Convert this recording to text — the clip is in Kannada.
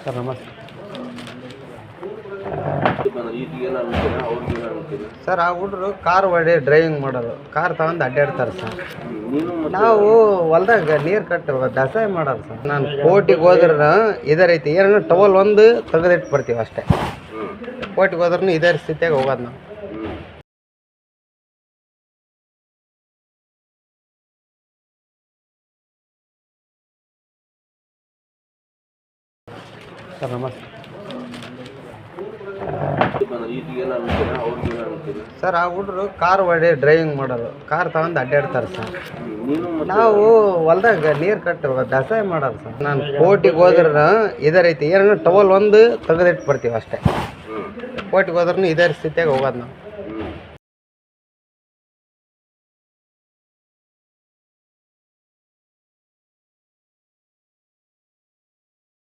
ಸರ್ ನಮಸ್ತೆ ಸರ್. ಆ ಹುಡ್ರು ಕಾರ್ ಹೊಡಿ ಡ್ರೈವಿಂಗ್ ಮಾಡೋದು, ಕಾರ್ ತಗೊಂಡು ಅಡ್ಡಾಡ್ತಾರೆ ಸರ್. ನಾವು ಹೊಲ್ದಾಗ ನೀರು ಕಟ್ಟು ಬೇಸಾಯ ಮಾಡೋದು ಸರ್. ನಾನು ಕೋಟಿಗೆ ಹೋದ್ರೆ ಇದೇ ರೀತಿ ಏನೋ ಟವಲ್ ಒಂದು ತೆಗೆದಿಟ್ಟು ಬರ್ತೀವಿ ಅಷ್ಟೇ. ಕೋಟಿಗೆ ಹೋದ್ರೂ ಇದೇ ಸ್ಥಿತಿಯಾಗಿ ಹೋಗೋದು ನಾವು. ಸರ್ ನಮಸ್ತೆ ಸರ್. ಆ ಹುಡ್ರು ಕಾರ್ ಹೊಡಿ ಡ್ರೈವಿಂಗ್ ಮಾಡೋದು, ಕಾರ್ ತಗೊಂಡು ಅಡ್ಡಾಡ್ತಾರೆ ಸರ್. ನಾವು ಹೊಲ್ದಾಗ ನೀರು ಕಟ್ಟು ಬೇಸಾಯ ಮಾಡೋದು ಸರ್. ನಾನು ಕೋಟಿಗೆ ಹೋದ್ರೆ ಇದೇ ರೀತಿ ಏನೋ ಟವಲ್ ಒಂದು ತೆಗೆದಿಟ್ಟು ಬರ್ತೀವಿ ಅಷ್ಟೇ. ಕೋಟಿಗೆ ಹೋದ್ರೂ ಇದೇ ಸ್ಥಿತಿಯಾಗಿ ಹೋಗೋದು ನಾವು.